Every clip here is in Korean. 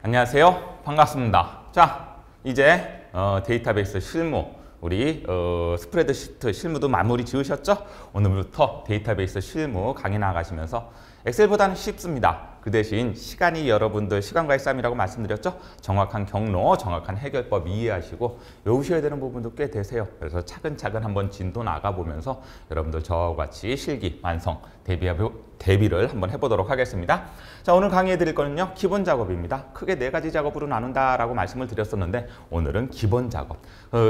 안녕하세요. 반갑습니다. 자, 이제 데이터베이스 실무, 우리 스프레드시트 실무도 마무리 지으셨죠? 오늘부터 데이터베이스 실무 강의 나가시면서 엑셀보다는 쉽습니다. 그 대신 시간이 여러분들 시간과의 싸움이라고 말씀드렸죠? 정확한 경로, 정확한 해결법 이해하시고 외우셔야 되는 부분도 꽤 되세요. 그래서 차근차근 한번 진도 나가보면서 여러분들 저와 같이 실기, 완성, 대비를 한번 해보도록 하겠습니다. 자, 오늘 강의해 드릴 거는요, 기본 작업입니다. 크게 4가지 작업으로 나눈다라고 말씀을 드렸었는데 오늘은 기본 작업.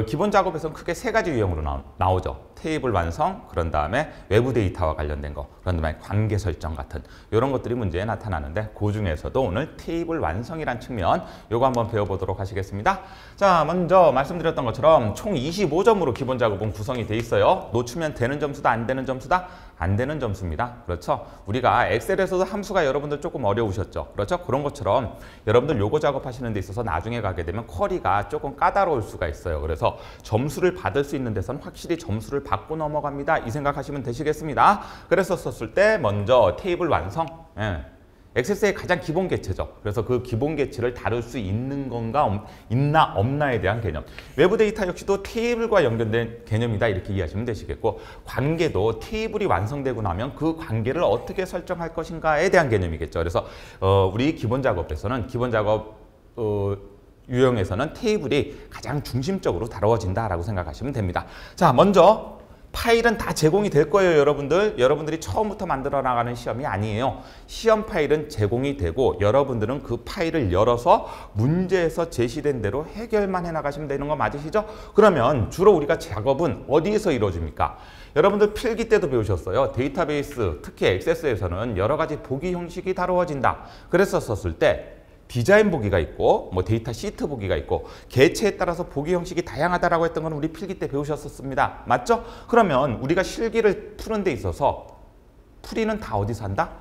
기본 작업에서는 크게 3가지 유형으로 나오죠. 테이블 완성, 그런 다음에 외부 데이터와 관련된 거, 그런 다음에 관계 설정 같은 이런 것들이 문제에 나타나는데 그 중에서도 오늘 테이블 완성이란 측면 요거 한번 배워보도록 하시겠습니다. 자, 먼저 말씀드렸던 것처럼 총 25점으로 기본 작업은 구성이 돼 있어요. 놓치면 되는 점수다, 안 되는 점수다? 안 되는 점수입니다. 그렇죠? 우리가 엑셀에서도 함수가 여러분들 조금 어려우셨죠? 그렇죠? 그런 것처럼 여러분들 요거 작업하시는 데 있어서 나중에 가게 되면 쿼리가 조금 까다로울 수가 있어요. 그래서 점수를 받을 수 있는 데서는 확실히 점수를 받고 넘어갑니다. 이 생각하시면 되시겠습니다. 그래서 썼을 때 먼저 테이블 완성. 엑셀의 가장 기본 개체죠. 그래서 그 기본 개체를 다룰 수 있는 건가 있나 없나에 대한 개념. 외부 데이터 역시도 테이블과 연결된 개념이다 이렇게 이해하시면 되시겠고, 관계도 테이블이 완성되고 나면 그 관계를 어떻게 설정할 것인가에 대한 개념이겠죠. 그래서 우리 기본 작업에서는 기본 작업 유형에서는 테이블이 가장 중심적으로 다루어진다라고 생각하시면 됩니다. 자, 먼저 파일은 다 제공이 될 거예요, 여러분들. 여러분들이 처음부터 만들어 나가는 시험이 아니에요. 시험 파일은 제공이 되고 여러분들은 그 파일을 열어서 문제에서 제시된 대로 해결만 해나가시면 되는 거 맞으시죠? 그러면 주로 우리가 작업은 어디에서 이루어집니까? 여러분들 필기 때도 배우셨어요. 데이터베이스, 특히 엑세스에서는 여러 가지 보기 형식이 다루어진다. 그랬었을 때 디자인 보기가 있고 뭐 데이터 시트 보기가 있고 개체에 따라서 보기 형식이 다양하다라고 했던 건 우리 필기 때 배우셨었습니다. 맞죠? 그러면 우리가 실기를 푸는 데 있어서 풀이는 다 어디서 한다?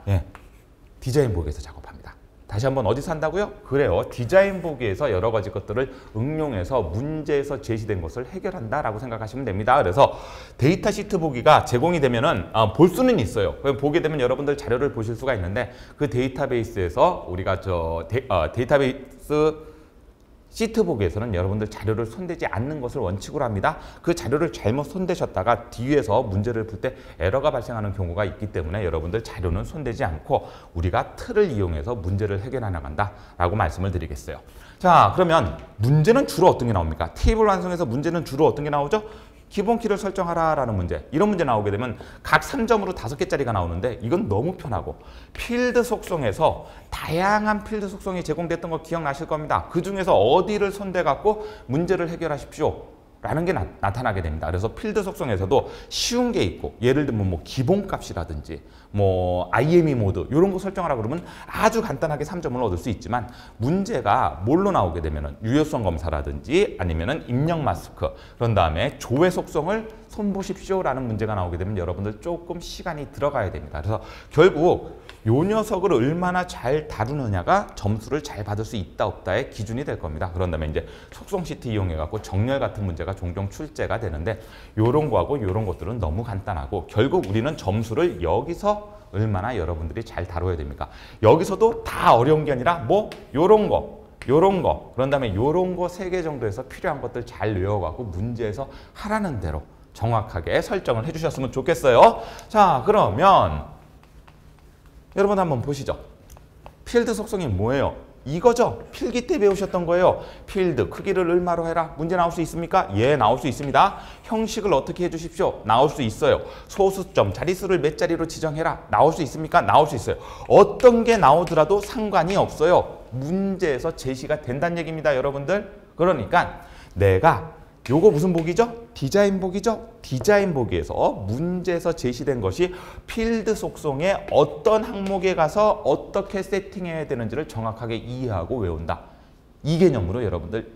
디자인 보기에서 작업합니다. 다시 한번 어디서 한다고요? 그래요. 디자인 보기에서 여러 가지 것들을 응용해서 문제에서 제시된 것을 해결한다라고 생각하시면 됩니다. 그래서 데이터 시트 보기가 제공이 되면은 볼 수는 있어요. 보게 되면 여러분들 자료를 보실 수가 있는데 그 데이터베이스에서 우리가 데이터베이스 시트 보기에서는 여러분들 자료를 손대지 않는 것을 원칙으로 합니다. 그 자료를 잘못 손대셨다가 뒤에서 문제를 풀 때 에러가 발생하는 경우가 있기 때문에 여러분들 자료는 손대지 않고 우리가 틀을 이용해서 문제를 해결해 나간다라고 말씀을 드리겠어요. 자, 그러면 문제는 주로 어떤 게 나옵니까? 테이블 완성에서 문제는 주로 어떤 게 나오죠? 기본 키를 설정하라라는 문제. 이런 문제 나오게 되면 각 3점으로 5개짜리가 나오는데 이건 너무 편하고, 필드 속성에서 다양한 필드 속성이 제공됐던 거 기억나실 겁니다. 그 중에서 어디를 손대갖고 문제를 해결하십시오 라는 게 나타나게 됩니다. 그래서 필드 속성에서도 쉬운 게 있고, 예를 들면 뭐 기본값이라든지 뭐 IME 모드 이런 거 설정하라 그러면 아주 간단하게 3점을 얻을 수 있지만, 문제가 뭘로 나오게 되면은 유효성 검사라든지 아니면은 입력 마스크, 그런 다음에 조회 속성을 손보십시오 라는 문제가 나오게 되면 여러분들 조금 시간이 들어가야 됩니다. 그래서 결국 요 녀석을 얼마나 잘 다루느냐가 점수를 잘 받을 수 있다 없다의 기준이 될 겁니다. 그런 다음에 이제 속성 시트 이용해 갖고 정렬 같은 문제가 종종 출제가 되는데, 요런 거하고 요런 것들은 너무 간단하고 결국 우리는 점수를 여기서 얼마나 여러분들이 잘 다뤄야 됩니까? 여기서도 다 어려운 게 아니라 뭐 요런 거, 그런 다음에 요런 거 3개 정도에서 필요한 것들 잘 외워갖고 문제에서 하라는 대로 정확하게 설정을 해주셨으면 좋겠어요. 자, 그러면 여러분 한번 보시죠. 필드 속성이 뭐예요? 이거죠. 필기 때 배우셨던 거예요. 필드 크기를 얼마로 해라. 문제 나올 수 있습니까? 예, 나올 수 있습니다. 형식을 어떻게 해주십시오? 나올 수 있어요. 소수점, 자릿수를 몇 자리로 지정해라. 나올 수 있습니까? 나올 수 있어요. 어떤 게 나오더라도 상관이 없어요. 문제에서 제시가 된다는 얘기입니다, 여러분들. 그러니까 내가 요거 무슨 보기죠? 디자인 보기죠? 디자인 보기에서 문제에서 제시된 것이 필드 속성의 어떤 항목에 가서 어떻게 세팅해야 되는지를 정확하게 이해하고 외운다. 이 개념으로 여러분들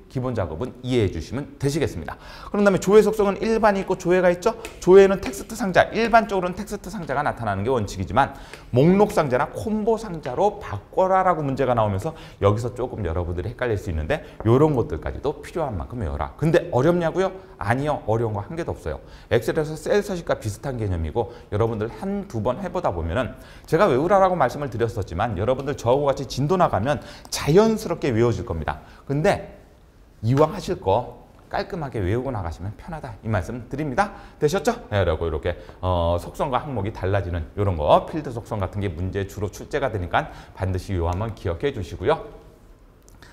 기본 작업은 이해해 주시면 되시겠습니다. 그런 다음에 조회 속성은 일반이 있고 조회가 있죠. 조회는 텍스트 상자, 일반적으로는 텍스트 상자가 나타나는 게 원칙이지만 목록 상자나 콤보 상자로 바꿔라라고 문제가 나오면서 여기서 조금 여러분들이 헷갈릴 수 있는데 이런 것들까지도 필요한 만큼 외워라. 근데 어렵냐고요? 아니요. 어려운 거 한 개도 없어요. 엑셀에서 셀 서식과 비슷한 개념이고 여러분들 한두 번 해보다 보면은 제가 외우라라고 말씀을 드렸었지만 여러분들 저하고 같이 진도 나가면 자연스럽게 외워질 겁니다. 근데 이왕 하실 거 깔끔하게 외우고 나가시면 편하다 이 말씀 드립니다. 되셨죠? 네, 그리고 이렇게 속성과 항목이 달라지는 이런 거 필드 속성 같은 게 문제 주로 출제가 되니까 반드시 요 한번 기억해 주시고요.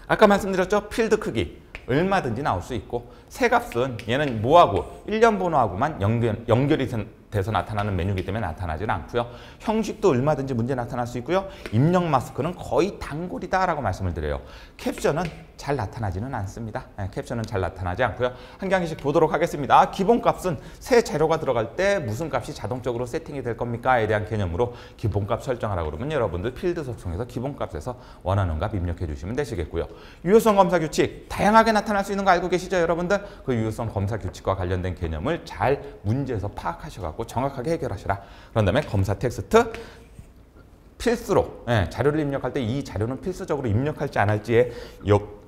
아까 말씀드렸죠? 필드 크기 얼마든지 나올 수 있고 새 값은 얘는 뭐하고 1년 번호하고만 연결이 돼서 나타나는 메뉴이기 때문에 나타나지는 않고요. 형식도 얼마든지 문제 나타날 수 있고요. 입력 마스크는 거의 단골이다라고 말씀을 드려요. 캡션은 잘 나타나지는 않습니다. 네, 캡션은 잘 나타나지 않고요. 한 개씩 보도록 하겠습니다. 기본값은 새 자료가 들어갈 때 무슨 값이 자동적으로 세팅이 될 겁니까에 대한 개념으로 기본값 설정하라고 그러면 여러분들 필드 속성에서 기본값에서 원하는 값 입력해 주시면 되시겠고요. 유효성 검사 규칙 다양하게 나타날 수 있는 거 알고 계시죠 여러분들? 그 유효성 검사 규칙과 관련된 개념을 잘 문제에서 파악하셔갖고 정확하게 해결하시라. 그런 다음에 검사 텍스트 필수로 자료를 입력할 때 이 자료는 필수적으로 입력할지 안 할지의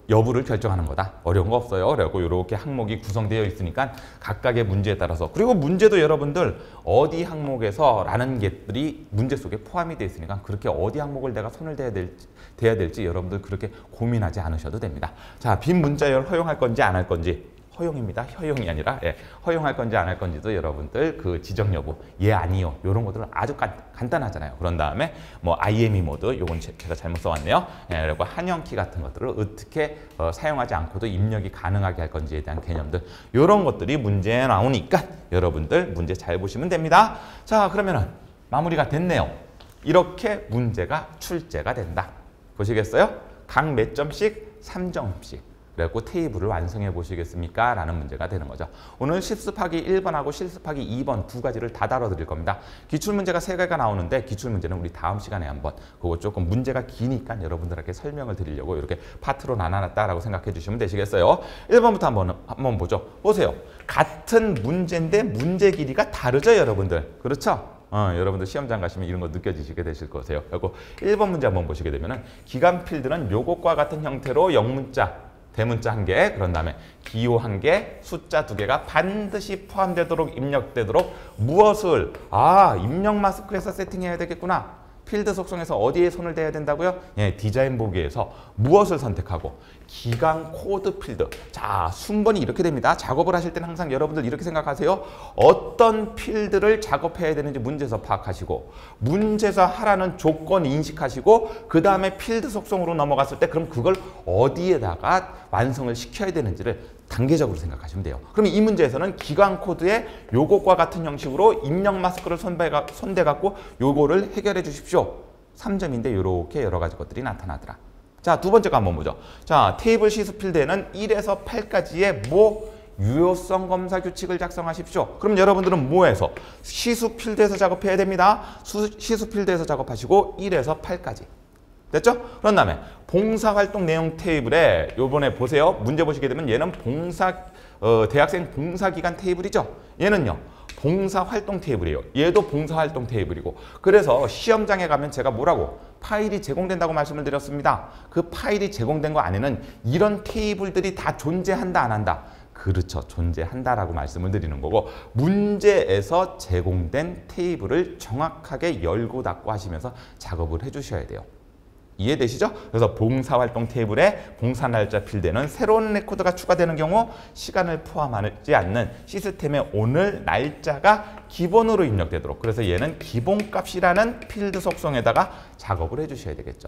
여부를 결정하는 거다. 어려운 거 없어요. 그리고 이렇게 항목이 구성되어 있으니까 각각의 문제에 따라서 그리고 문제도 여러분들 어디 항목에서 라는 것들이 문제 속에 포함이 되어 있으니까 그렇게 어디 항목을 내가 손을 대야 될지 여러분들 그렇게 고민하지 않으셔도 됩니다. 자, 빈 문자열 허용할 건지 안 할 건지 허용입니다. 허용이 아니라 허용할 건지 안 할 건지도 여러분들 그 지정 여부 예 아니요 이런 것들은 아주 간단하잖아요. 그런 다음에 뭐 IME 모드 요건 제가 잘못 써왔네요. 그리고 한영키 같은 것들을 어떻게 사용하지 않고도 입력이 가능하게 할 건지에 대한 개념들 이런 것들이 문제에 나오니까 여러분들 문제 잘 보시면 됩니다. 자, 그러면은 마무리가 됐네요. 이렇게 문제가 출제가 된다. 보시겠어요? 각 몇 점씩 3점씩. 그래갖고 테이블을 완성해 보시겠습니까? 라는 문제가 되는 거죠. 오늘 실습하기 1번하고 실습하기 2번 두 가지를 다 다뤄드릴 겁니다. 기출문제가 3개가 나오는데 기출문제는 우리 다음 시간에 한번 그거 조금 문제가 기니까 여러분들에게 설명을 드리려고 이렇게 파트로 나눠놨다라고 생각해 주시면 되시겠어요. 1번부터 한번 보죠. 보세요. 같은 문제인데 문제 길이가 다르죠, 여러분들. 그렇죠? 여러분들 시험장 가시면 이런 거 느껴지시게 되실 거세요. 그리고 1번 문제 한번 보시게 되면은 기간 필드는 요것과 같은 형태로 영문자 대문자 1개, 그런 다음에 기호 1개, 숫자 2개가 반드시 포함되도록 입력되도록 무엇을 입력 마스크에서 세팅해야 되겠구나. 필드 속성에서 어디에 손을 대야 된다고요? 디자인 보기에서 무엇을 선택하고 기간 코드 필드. 자, 순번이 이렇게 됩니다. 작업을 하실 때는 항상 여러분들 이렇게 생각하세요. 어떤 필드를 작업해야 되는지 문제에서 파악하시고 문제에서 하라는 조건 인식하시고 그 다음에 필드 속성으로 넘어갔을 때 그럼 그걸 어디에다가 완성을 시켜야 되는지를 단계적으로 생각하시면 돼요. 그럼 이 문제에서는 기간 코드에 요것과 같은 형식으로 입력 마스크를 손대갖고 요거를 해결해 주십시오. 3점인데 이렇게 여러 가지 것들이 나타나더라. 자, 두 번째 거 한번 보죠. 자, 테이블 시수 필드에는 1에서 8까지의 유효성 검사 규칙을 작성하십시오. 그럼 여러분들은 뭐해서? 시수 필드에서 작업해야 됩니다. 시수 필드에서 작업하시고 1에서 8까지. 됐죠? 그런 다음에 봉사활동 내용 테이블에 요번에 보세요. 문제 보시게 되면 얘는 대학생 봉사기간 테이블이죠. 얘는요. 봉사활동 테이블이에요. 얘도 봉사활동 테이블이고 그래서 시험장에 가면 제가 뭐라고? 파일이 제공된다고 말씀을 드렸습니다. 그 파일이 제공된 거 안에는 이런 테이블들이 다 존재한다 안 한다? 그렇죠. 존재한다라고 말씀을 드리는 거고 문제에서 제공된 테이블을 정확하게 열고 닫고 하시면서 작업을 해주셔야 돼요. 이해되시죠? 그래서 봉사활동 테이블에 봉사날짜 필드에는 새로운 레코드가 추가되는 경우 시간을 포함하지 않는 시스템의 오늘 날짜가 기본으로 입력되도록 그래서 얘는 기본값이라는 필드 속성에다가 작업을 해주셔야 되겠죠.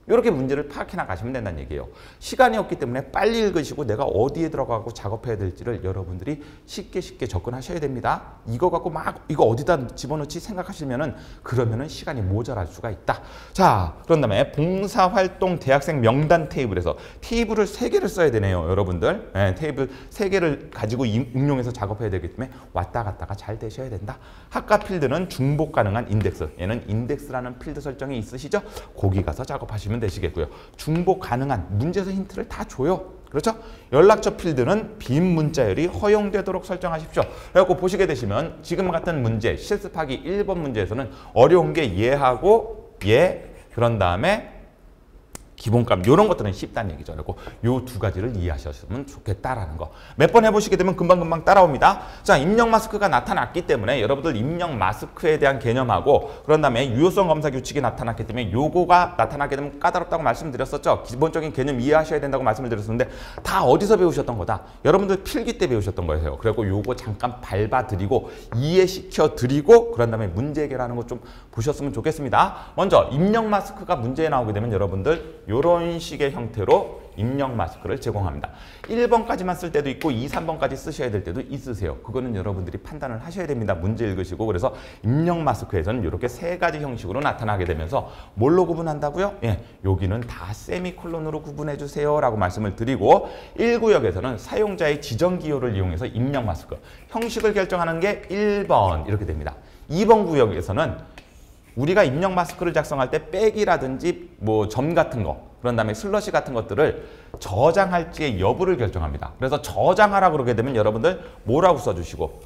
이렇게 문제를 파악해 나가시면 된다는 얘기예요. 시간이 없기 때문에 빨리 읽으시고 내가 어디에 들어가고 작업해야 될지를 여러분들이 쉽게 접근하셔야 됩니다. 이거 갖고 막 이거 어디다 집어넣지 생각하시면은 그러면은 시간이 모자랄 수가 있다. 자, 그런 다음에 봉사활동 대학생 명단 테이블에서 테이블을 3개를 써야 되네요. 여러분들. 테이블 3개를 가지고 응용해서 작업해야 되기 때문에 왔다 갔다가 잘 되셔야 된다. 학과 필드는 중복 가능한 인덱스. 얘는 인덱스라는 필드 설정이 있으시죠? 거기 가서 작업하시면 되시겠고요. 중복 가능한 문제에서 힌트를 다 줘요. 그렇죠? 연락처 필드는 빈 문자열이 허용되도록 설정하십시오. 그래갖고 보시게 되시면 지금 같은 문제, 실습하기 1번 문제에서는 어려운 게 예하고 예, 그런 다음에 기본값 이런 것들은 쉽다는 얘기죠. 그리고 요 두 가지를 이해하셨으면 좋겠다라는 거. 몇 번 해보시게 되면 금방금방 따라옵니다. 자, 입력 마스크가 나타났기 때문에 여러분들 입력 마스크에 대한 개념하고 그런 다음에 유효성 검사 규칙이 나타났기 때문에 요거가 나타나게 되면 까다롭다고 말씀드렸었죠. 기본적인 개념 이해하셔야 된다고 말씀을 드렸었는데 다 어디서 배우셨던 거다? 여러분들 필기 때 배우셨던 거예요. 그리고 요거 잠깐 밟아드리고 이해시켜드리고 그런 다음에 문제 해결하는 거 좀 보셨으면 좋겠습니다. 먼저 입력 마스크가 문제에 나오게 되면 여러분들 이런 식의 형태로 입력 마스크를 제공합니다. 1번까지만 쓸 때도 있고 2, 3번까지 쓰셔야 될 때도 있으세요. 그거는 여러분들이 판단을 하셔야 됩니다. 문제 읽으시고. 그래서 입력 마스크에서는 이렇게 세 가지 형식으로 나타나게 되면서 뭘로 구분한다고요? 예, 여기는 다 세미콜론으로 구분해 주세요 라고 말씀을 드리고 1구역에서는 사용자의 지정 기호를 이용해서 입력 마스크 형식을 결정하는 게 1번 이렇게 됩니다. 2번 구역에서는 우리가 입력 마스크를 작성할 때 백이라든지 뭐 점 같은 거 그런 다음에 슬러시 같은 것들을 저장할지의 여부를 결정합니다. 그래서 저장하라 그러게 되면 여러분들 뭐라고 써주시고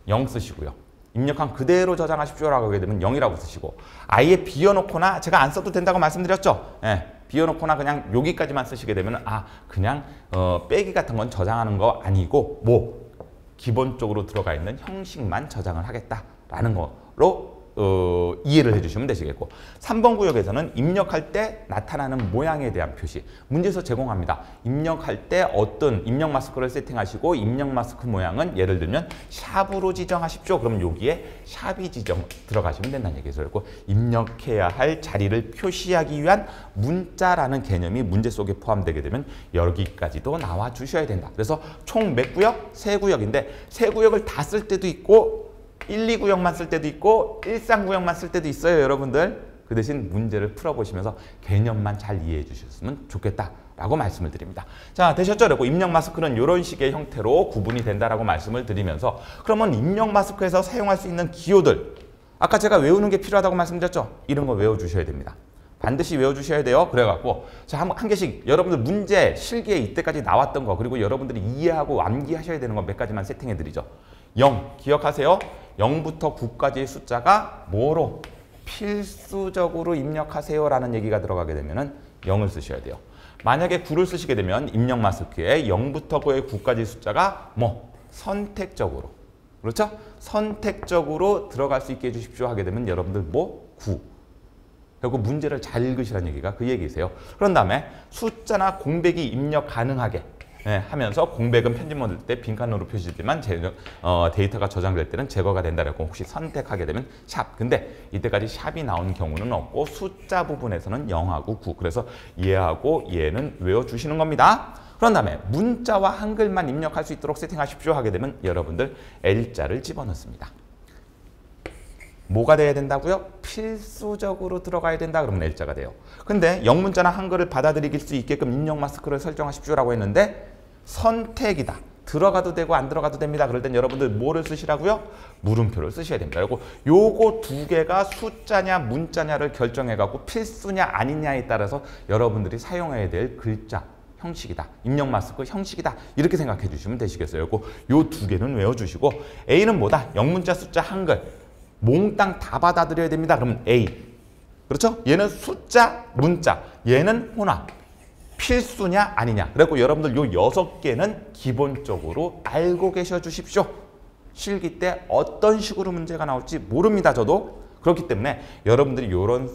0 쓰시고요. 입력한 그대로 저장하십시오라고 하게 되면 0이라고 쓰시고 아예 비워놓거나 제가 안 써도 된다고 말씀드렸죠. 예, 비워놓거나 그냥 여기까지만 쓰시게 되면 그냥 빼기 같은 건 저장하는 거 아니고 뭐 기본적으로 들어가 있는 형식만 저장을 하겠다라는 거로 이해를 해주시면 되시겠고 3번 구역에서는 입력할 때 나타나는 모양에 대한 표시 문제에서 제공합니다. 입력할 때 어떤 입력 마스크를 세팅하시고 입력 마스크 모양은 예를 들면 샵으로 지정하십시오. 그럼 여기에 샵이 지정 들어가시면 된다는 얘기죠. 그리고 입력해야 할 자리를 표시하기 위한 문자라는 개념이 문제 속에 포함되게 되면 여기까지도 나와 주셔야 된다. 그래서 총 몇 구역? 3구역인데 3구역을 다 쓸 때도 있고 1, 2구역만 쓸 때도 있고 1, 3구역만 쓸 때도 있어요. 여러분들 그 대신 문제를 풀어보시면서 개념만 잘 이해해 주셨으면 좋겠다라고 말씀을 드립니다. 자, 되셨죠? 그리고 입력 마스크는 이런 식의 형태로 구분이 된다라고 말씀을 드리면서 그러면 입력 마스크에서 사용할 수 있는 기호들 아까 제가 외우는 게 필요하다고 말씀드렸죠? 이런 거 외워주셔야 됩니다. 반드시 외워주셔야 돼요. 그래갖고 자, 한 개씩 여러분들 문제 실기에 이때까지 나왔던 거 그리고 여러분들이 이해하고 암기하셔야 되는 거 몇 가지만 세팅해 드리죠. 0 기억하세요. 0부터 9까지의 숫자가 뭐로? 필수적으로 입력하세요 라는 얘기가 들어가게 되면 0을 쓰셔야 돼요. 만약에 9를 쓰시게 되면 입력 마스크에 0부터 9까지의 숫자가 뭐? 선택적으로. 그렇죠? 선택적으로 들어갈 수 있게 해주십시오 하게 되면 여러분들 뭐? 9. 그리고 문제를 잘 읽으시라는 얘기가 그 얘기세요. 그런 다음에 숫자나 공백이 입력 가능하게 하면서 공백은 편집물 때 빈칸으로 표시되지만 데이터가 저장될 때는 제거가 된다라고 혹시 선택하게 되면 샵. 근데 이때까지 샵이 나온 경우는 없고 숫자 부분에서는 0하고 9. 그래서 얘하고 얘는 외워주시는 겁니다. 그런 다음에 문자와 한글만 입력할 수 있도록 세팅하십시오 하게 되면 여러분들 L자를 집어넣습니다. 뭐가 돼야 된다고요? 필수적으로 들어가야 된다 그러면 L자가 돼요. 근데 영문자나 한글을 받아들일 수 있게끔 입력 마스크를 설정하십시오라고 했는데 선택이다. 들어가도 되고 안 들어가도 됩니다. 그럴 땐 여러분들 뭐를 쓰시라고요? 물음표를 쓰셔야 됩니다. 그리고 요거 두 개가 숫자냐 문자냐를 결정해갖고 필수냐 아니냐에 따라서 여러분들이 사용해야 될 글자 형식이다. 입력 마스크 형식이다. 이렇게 생각해 주시면 되시겠어요. 그리고 요 두 개는 외워주시고 A는 뭐다? 영문자, 숫자, 한글 몽땅 다 받아들여야 됩니다. 그러면 A. 그렇죠? 얘는 숫자, 문자. 얘는 혼합. 필수냐 아니냐. 그리고 여러분들 요 6개는 기본적으로 알고 계셔 주십시오. 실기 때 어떤 식으로 문제가 나올지 모릅니다. 저도. 그렇기 때문에 여러분들이 요런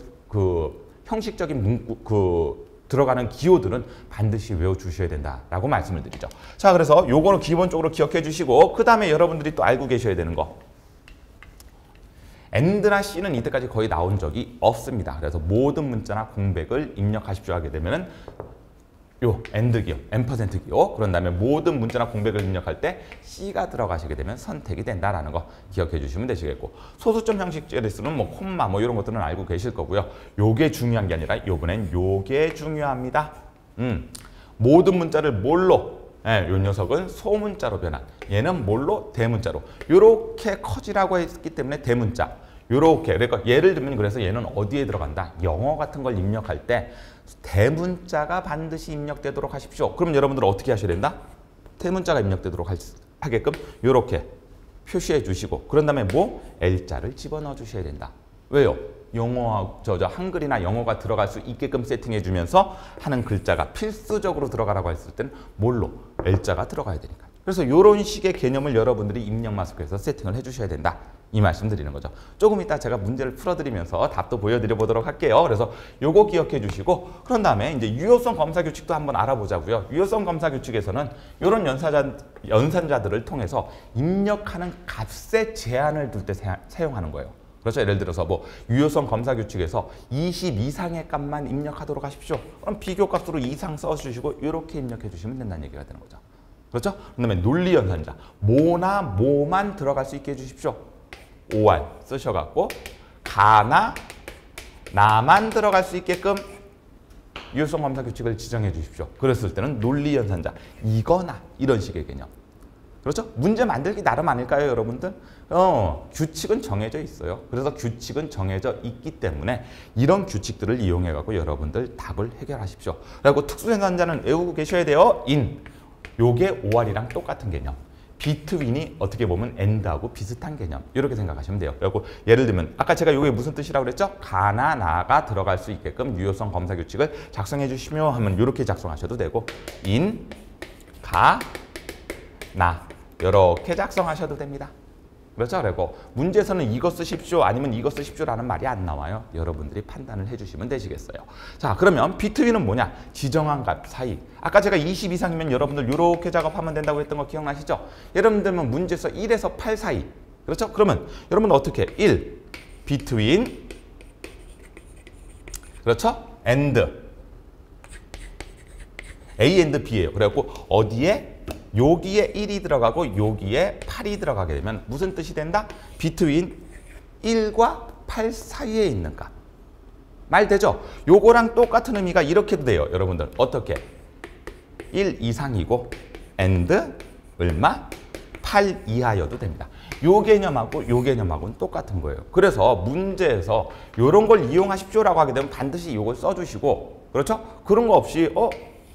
형식적인 문구 들어가는 기호들은 반드시 외워주셔야 된다라고 말씀을 드리죠. 자, 그래서 요거는 기본적으로 기억해 주시고 그 다음에 여러분들이 또 알고 계셔야 되는 거. AND나 C는 이때까지 거의 나온 적이 없습니다. 그래서 모든 문자나 공백을 입력하십시오 하게 되면은 요 AND 기호, 앰퍼센트 기호 그런 다음에 모든 문자나 공백을 입력할 때 C가 들어가시게 되면 선택이 된다라는 거 기억해 주시면 되시겠고 소수점 형식 제레스는 뭐 콤마 뭐 이런 것들은 알고 계실 거고요. 요게 중요한 게 아니라 요번엔 요게 중요합니다. 모든 문자를 뭘로? 요 녀석은 소문자로 변한 얘는 뭘로? 대문자로 요렇게 커지라고 했기 때문에 대문자 요렇게 그러니까 예를 들면 그래서 얘는 어디에 들어간다? 영어 같은 걸 입력할 때 대문자가 반드시 입력되도록 하십시오. 그럼 여러분들은 어떻게 하셔야 된다? 대문자가 입력되도록 하게끔 이렇게 표시해 주시고 그런 다음에 뭐? L자를 집어넣어 주셔야 된다. 왜요? 영어하고 한글이나 영어가 들어갈 수 있게끔 세팅해 주면서 하는 글자가 필수적으로 들어가라고 했을 때는 뭘로? L자가 들어가야 되니까. 그래서 이런 식의 개념을 여러분들이 입력 마스크에서 세팅을 해 주셔야 된다. 이 말씀 드리는 거죠. 조금 이따 제가 문제를 풀어드리면서 답도 보여드려 보도록 할게요. 그래서 요거 기억해 주시고 그런 다음에 이제 유효성 검사 규칙도 한번 알아보자고요. 유효성 검사 규칙에서는 이런 연산자들을 통해서 입력하는 값에 제한을 둘 때 사용하는 거예요. 그렇죠. 예를 들어서 뭐 유효성 검사 규칙에서 20 이상의 값만 입력하도록 하십시오. 그럼 비교값으로 이상 써주시고 이렇게 입력해 주시면 된다는 얘기가 되는 거죠. 그렇죠? 그 다음에 논리 연산자 모나 모만 들어갈 수 있게 해주십시오. OR 쓰셔갖고 가나 나만 들어갈 수 있게끔 유효성 검사 규칙을 지정해 주십시오. 그랬을 때는 논리 연산자 이거나 이런 식의 개념. 그렇죠? 문제 만들기 나름 아닐까요, 여러분들? 규칙은 정해져 있어요. 그래서 규칙은 정해져 있기 때문에 이런 규칙들을 이용해 갖고 여러분들 답을 해결하십시오. 그리고 특수연산자는 외우고 계셔야 돼요. in. 요게 OR이랑 똑같은 개념. between이 어떻게 보면 and하고 비슷한 개념. 이렇게 생각하시면 돼요. 그리고 예를 들면 아까 제가 요게 무슨 뜻이라고 그랬죠? 가나 나가 들어갈 수 있게끔 유효성 검사 규칙을 작성해 주시며 하면 이렇게 작성하셔도 되고 in, 가, 나 이렇게 작성하셔도 됩니다. 그렇죠? 그리고 문제에서는 이거 쓰십시오 아니면 이거 쓰십시오라는 말이 안 나와요. 여러분들이 판단을 해주시면 되시겠어요. 자, 그러면 between은 뭐냐? 지정한 값 사이. 아까 제가 20 이상이면 여러분들 이렇게 작업하면 된다고 했던 거 기억나시죠? 여러분들은 문제에서 1에서 8 사이. 그렇죠? 그러면 여러분 어떻게? 1, between, 그렇죠? and, A and B예요. 그래갖고 어디에? 여기에 1이 들어가고 여기에 8이 들어가게 되면 무슨 뜻이 된다? between 1과 8 사이에 있는 값. 말 되죠? 요거랑 똑같은 의미가 이렇게도 돼요. 여러분들 어떻게? 1 이상이고 and 얼마? 8 이하여도 됩니다. 요 개념하고 요 개념하고는 똑같은 거예요. 그래서 문제에서 요런 걸 이용하십시오라고 하게 되면 반드시 요걸 써주시고 그렇죠? 그런 거 없이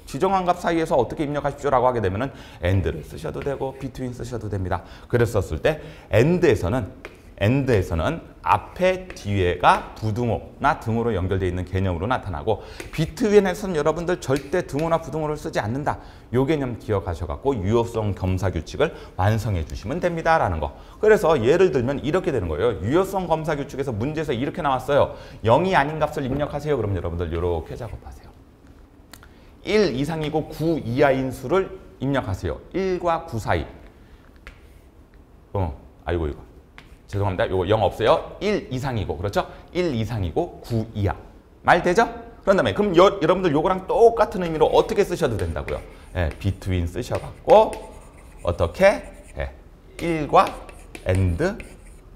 지정한 값 사이에서 어떻게 입력하십시오라고 하게 되면은 and를 쓰셔도 되고 between 쓰셔도 됩니다. 그랬었을 때 and에서는 앞에 뒤에가 부등호나 등호로 연결되어 있는 개념으로 나타나고 between에서는 여러분들 절대 등호나 부등호를 쓰지 않는다. 요 개념 기억하셔갖고 유효성 검사 규칙을 완성해 주시면 됩니다라는 거. 그래서 예를 들면 이렇게 되는 거예요. 유효성 검사 규칙에서 문제에서 이렇게 나왔어요. 0이 아닌 값을 입력하세요. 그럼 여러분들 이렇게 작업하세요. 1 이상이고 9 이하인 수를 입력하세요. 1과 9 사이. 아이고 이거. 죄송합니다. 이거 0 없어요. 1 이상이고 그렇죠? 1 이상이고 9 이하. 말 되죠? 그런 다음에 그럼 여러분들 요거랑 똑같은 의미로 어떻게 쓰셔도 된다고요. between 쓰셔갖고 어떻게? 1과 and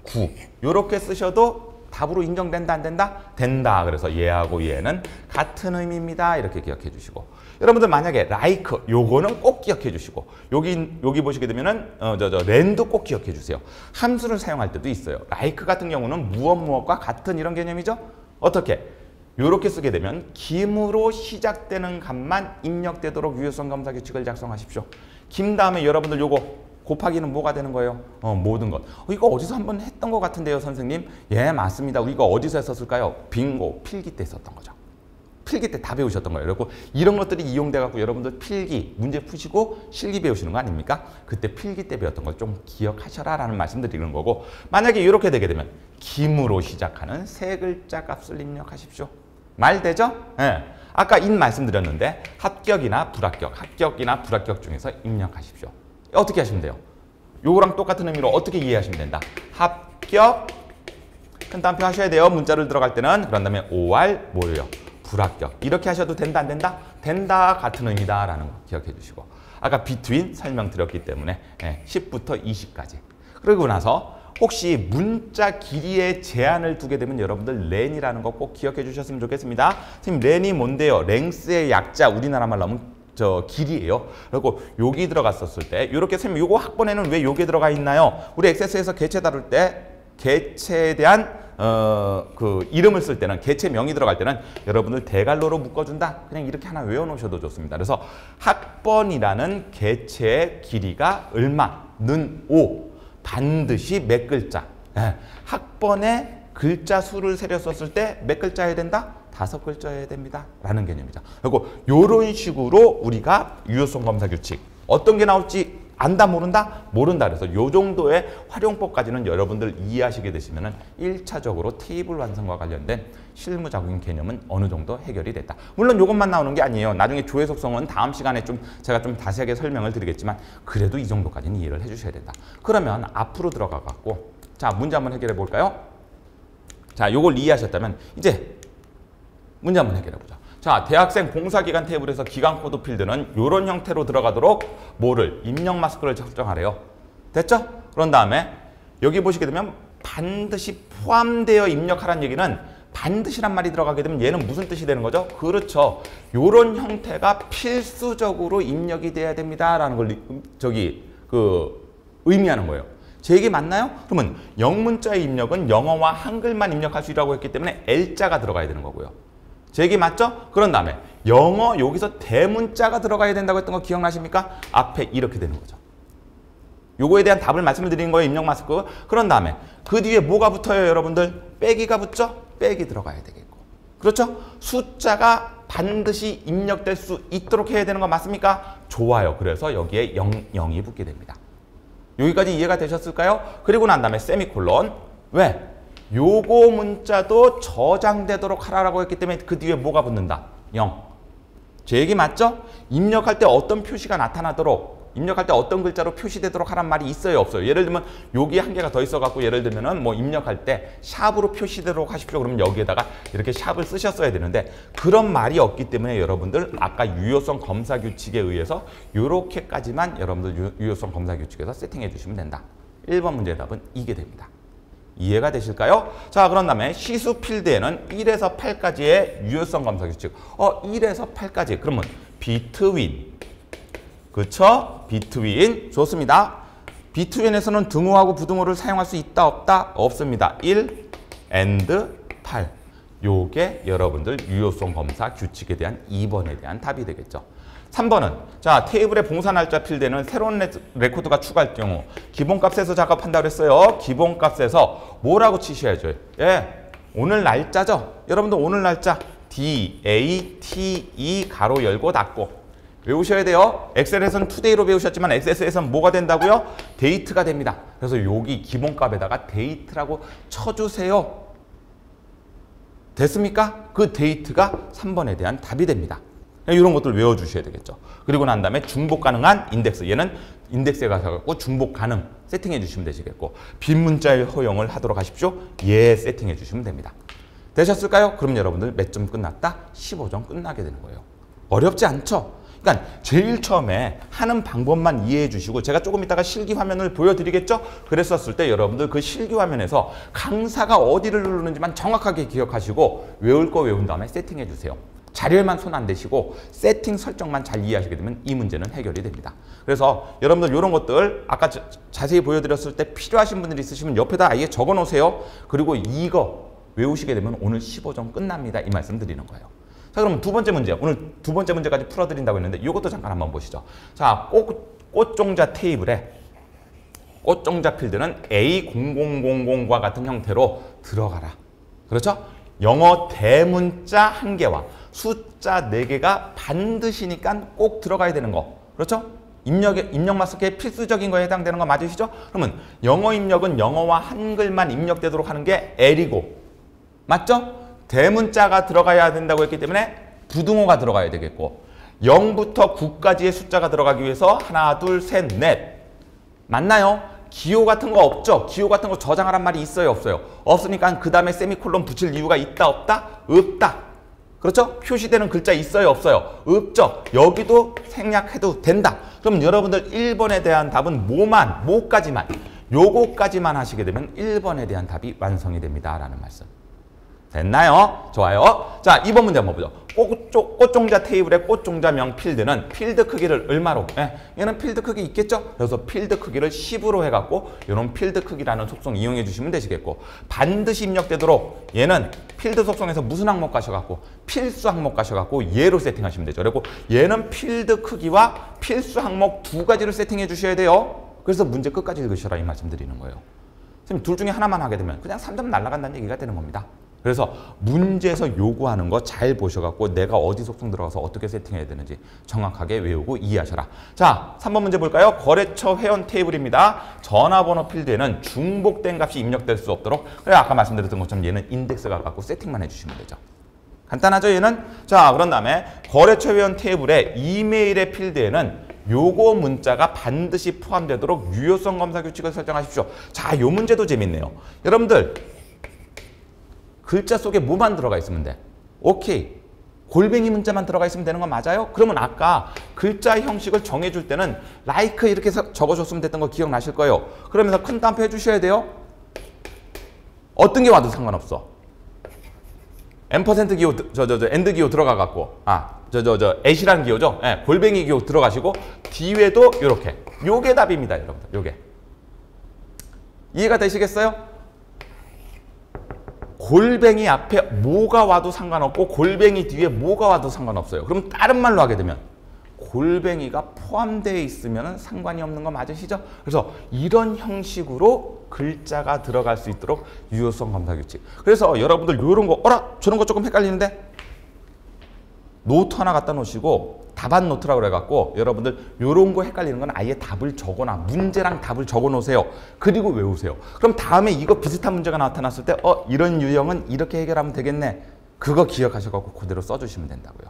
9 요렇게 쓰셔도 답으로 인정된다 안 된다? 된다. 그래서 얘하고 얘는 같은 의미입니다. 이렇게 기억해 주시고 여러분들 만약에 like 요거는 꼭 기억해 주시고 여기 보시게 되면은 land도 꼭 기억해 주세요. 함수를 사용할 때도 있어요. like 같은 경우는 무엇과 같은 이런 개념이죠. 어떻게? 요렇게 쓰게 되면 김으로 시작되는 값만 입력되도록 유효성 검사 규칙을 작성하십시오. 김 다음에 여러분들 요거 곱하기는 뭐가 되는 거예요? 모든 것. 이거 어디서 한번 했던 것 같은데요, 선생님? 예, 맞습니다. 우리가 어디서 했었을까요? 빙고, 필기 때 썼던 거죠. 필기 때 다 배우셨던 거예요. 그리고 이런 것들이 이용돼갖고 여러분들 필기, 문제 푸시고 실기 배우시는 거 아닙니까? 그때 필기 때 배웠던 걸 좀 기억하셔라 라는 말씀 드리는 거고 만약에 이렇게 되게 되면 김으로 시작하는 세 글자 값을 입력하십시오. 말 되죠? 예. 아까 인 말씀드렸는데 합격이나 불합격 중에서 입력하십시오. 어떻게 하시면 돼요? 요거랑 똑같은 의미로 어떻게 이해하시면 된다? 합격, 큰 따옴표 하셔야 돼요. 문자를 들어갈 때는. 그런 다음에 OR, 뭐예요? 불합격. 이렇게 하셔도 된다, 안 된다? 된다, 같은 의미다 라는 거 기억해 주시고 아까 between 설명드렸기 때문에 10부터 20까지. 그러고 나서 혹시 문자 길이에 제한을 두게 되면 여러분들 렌이라는 거 꼭 기억해 주셨으면 좋겠습니다. 선생님, 렌이 뭔데요? 랭스의 약자, 우리나라 말로 하면 길이에요. 그리고 여기 들어갔었을 때 이렇게 선생님 요거 학번에는 왜 요게 들어가 있나요? 우리 엑세스에서 개체 다룰 때 개체에 대한 그 이름을 쓸 때는 개체명이 들어갈 때는 여러분들 대갈로로 묶어준다. 그냥 이렇게 하나 외워놓으셔도 좋습니다. 그래서 학번이라는 개체의 길이가 얼마는 5. 반드시 몇 글자. 학번에 글자 수를 세려 썼을 때 몇 글자여야 된다? 5글자여야 됩니다. 라는 개념이죠. 그리고 이런 식으로 우리가 유효성 검사 규칙 어떤 게 나올지 안다 모른다? 모른다. 그래서 이 정도의 활용법까지는 여러분들 이해하시게 되시면 1차적으로 테이블 완성과 관련된 실무적인 개념은 어느 정도 해결이 됐다. 물론 이것만 나오는 게 아니에요. 나중에 조회 속성은 다음 시간에 제가 좀 자세하게 설명을 드리겠지만 그래도 이 정도까지는 이해를 해주셔야 된다. 그러면 앞으로 들어가 갖고 자 문제 한번 해결해 볼까요? 자 요걸 이해하셨다면 이제 문제 한번 해결해 보자. 자, 대학생 봉사기간 테이블에서 기간코드 필드는 이런 형태로 들어가도록 뭐를? 입력 마스크를 설정하래요. 됐죠? 그런 다음에 여기 보시게 되면 반드시 포함되어 입력하라는 얘기는 반드시란 말이 들어가게 되면 얘는 무슨 뜻이 되는 거죠? 그렇죠. 이런 형태가 필수적으로 입력이 돼야 됩니다라는 걸 의미하는 거예요. 제 얘기 맞나요? 그러면 영문자의 입력은 영어와 한글만 입력할 수 있다고 했기 때문에 L자가 들어가야 되는 거고요. 제 얘기 맞죠? 그런 다음에 영어 여기서 대문자가 들어가야 된다고 했던 거 기억나십니까? 앞에 이렇게 되는 거죠. 요거에 대한 답을 말씀을 드리는 거예요. 입력 마스크. 그런 다음에 그 뒤에 뭐가 붙어요, 여러분들? 빼기가 붙죠? 빼기 들어가야 되겠고. 그렇죠? 숫자가 반드시 입력될 수 있도록 해야 되는 거 맞습니까? 좋아요. 그래서 여기에 0이 붙게 됩니다. 여기까지 이해가 되셨을까요? 그리고 난 다음에 세미콜론. 왜? 요거 문자도 저장되도록 하라고 했기 때문에 그 뒤에 뭐가 붙는다? 0. 제 얘기 맞죠? 입력할 때 어떤 표시가 나타나도록, 입력할 때 어떤 글자로 표시되도록 하란 말이 있어요, 없어요? 예를 들면 여기 한 개가 더 있어갖고 예를 들면은 뭐 입력할 때 샵으로 표시되도록 하십시오. 그러면 여기에다가 이렇게 샵을 쓰셨어야 되는데 그런 말이 없기 때문에 여러분들 아까 유효성 검사 규칙에 의해서 요렇게까지만 여러분들 유효성 검사 규칙에서 세팅해 주시면 된다. 1번 문제의 답은 이게 됩니다. 이해가 되실까요? 자, 그런 다음에 시수 필드에는 1에서 8까지의 유효성 검사 규칙. 1에서 8까지. 그러면 between. 그쵸? between. 좋습니다. between에서는 등호하고 부등호를 사용할 수 있다, 없다? 없습니다. 1 and 8. 요게 여러분들 유효성 검사 규칙에 대한 2번에 대한 답이 되겠죠. 3번은 자 테이블의 봉사 날짜 필드에는 새로운 레코드가 추가할 경우 기본값에서 작업한다고 했어요. 기본값에서 뭐라고 치셔야죠? 예, 오늘 날짜죠. 여러분들 오늘 날짜 DATE 가로 열고 닫고 외우셔야 돼요. 엑셀에서는 투데이로 배우셨지만 엑셀에서는 뭐가 된다고요? 데이트가 됩니다. 그래서 여기 기본값에다가 데이트라고 쳐주세요. 됐습니까? 그 데이트가 3번에 대한 답이 됩니다. 이런 것들 외워주셔야 되겠죠. 그리고 난 다음에 중복 가능한 인덱스. 얘는 인덱스에 가셔서 중복 가능 세팅해 주시면 되시겠고 빈 문자의 허용을 하도록 하십시오. 예 세팅해 주시면 됩니다. 되셨을까요? 그럼 여러분들 몇 점 끝났다? 15점 끝나게 되는 거예요. 어렵지 않죠? 그러니까 제일 처음에 하는 방법만 이해해 주시고 제가 조금 이따가 실기 화면을 보여드리겠죠? 그랬었을 때 여러분들 그 실기 화면에서 강사가 어디를 누르는지만 정확하게 기억하시고 외울 거 외운 다음에 세팅해 주세요. 자료에만 손 안 대시고 세팅 설정만 잘 이해하시게 되면 이 문제는 해결이 됩니다. 그래서 여러분들 이런 것들 아까 자세히 보여드렸을 때 필요하신 분들이 있으시면 옆에다 아예 적어 놓으세요. 그리고 이거 외우시게 되면 오늘 15점 끝납니다. 이 말씀 드리는 거예요. 자, 그럼 두 번째 문제. 오늘 두 번째 문제까지 풀어드린다고 했는데 이것도 잠깐 한번 보시죠. 자, 꽃종자 테이블에 꽃종자 필드는 A0000과 같은 형태로 들어가라. 그렇죠? 영어 대문자 1개와 숫자 4개가 반드시니까 꼭 들어가야 되는 거. 그렇죠? 입력 마스크에 필수적인 거에 해당되는 거 맞으시죠? 그러면 영어 입력은 영어와 한글만 입력되도록 하는 게 L이고 맞죠? 대문자가 들어가야 된다고 했기 때문에 부등호가 들어가야 되겠고 0부터 9까지의 숫자가 들어가기 위해서 하나, 둘, 셋, 넷 맞나요? 기호 같은 거 없죠? 기호 같은 거 저장하란 말이 있어요, 없어요? 없으니까 그 다음에 세미콜론 붙일 이유가 있다, 없다? 없다. 그렇죠? 표시되는 글자 있어요, 없어요? 없죠? 여기도 생략해도 된다. 그럼 여러분들 1번에 대한 답은 뭐까지만, 요거까지만 하시게 되면 1번에 대한 답이 완성이 됩니다. 라는 말씀. 됐나요? 좋아요. 자, 2번 문제 한번 보죠. 꽃종자 테이블의 꽃종자명 필드는 필드 크기를 얼마로? 얘는 필드 크기 있겠죠? 그래서 필드 크기를 10으로 해갖고 이런 필드 크기라는 속성 이용해 주시면 되시겠고, 반드시 입력되도록 얘는 필드 속성에서 무슨 항목 가셔갖고 필수 항목 가셔갖고 얘로 세팅하시면 되죠. 그리고 얘는 필드 크기와 필수 항목 두 가지를 세팅해 주셔야 돼요. 그래서 문제 끝까지 읽으셔라 이 말씀 드리는 거예요. 선생님 둘 중에 하나만 하게 되면 그냥 3점 날아간다는 얘기가 되는 겁니다. 그래서 문제에서 요구하는 거 잘 보셔갖고 내가 어디 속성 들어가서 어떻게 세팅해야 되는지 정확하게 외우고 이해하셔라. 자, 3번 문제 볼까요? 거래처 회원 테이블입니다. 전화번호 필드에는 중복된 값이 입력될 수 없도록, 그래 아까 말씀드렸던 것처럼 얘는 인덱스가 갖고 세팅만 해주시면 되죠. 간단하죠 얘는? 자, 그런 다음에 거래처 회원 테이블의 이메일의 필드에는 요거 문자가 반드시 포함되도록 유효성 검사 규칙을 설정하십시오. 자, 요 문제도 재밌네요. 여러분들 글자 속에 뭐만 들어가 있으면 돼? 오케이. 골뱅이 문자만 들어가 있으면 되는 거 맞아요? 그러면 아까 글자 형식을 정해줄 때는 like 이렇게 적어줬으면 됐던 거 기억나실 거예요. 그러면서 큰 따옴표 해주셔야 돼요. 어떤 게 와도 상관없어. M% 기호, 엔드 기호 들어가갖고, 애시라는 기호죠? 네, 골뱅이 기호 들어가시고, 뒤에도 이렇게. 요게 답입니다, 여러분들. 요게. 이해가 되시겠어요? 골뱅이 앞에 뭐가 와도 상관없고 골뱅이 뒤에 뭐가 와도 상관없어요. 그럼 다른 말로 하게 되면 골뱅이가 포함되어 있으면 상관이 없는 거 맞으시죠? 그래서 이런 형식으로 글자가 들어갈 수 있도록 유효성 검사 규칙. 그래서 여러분들 이런 거 저런 거 조금 헷갈리는데 노트 하나 갖다 놓으시고 답안 노트라고 그래갖고 여러분들 이런 거 헷갈리는 건 아예 답을 적어놔. 문제랑 답을 적어 놓으세요. 그리고 외우세요. 그럼 다음에 이거 비슷한 문제가 나타났을 때 이런 유형은 이렇게 해결하면 되겠네. 그거 기억하셔갖고 그대로 써주시면 된다고요.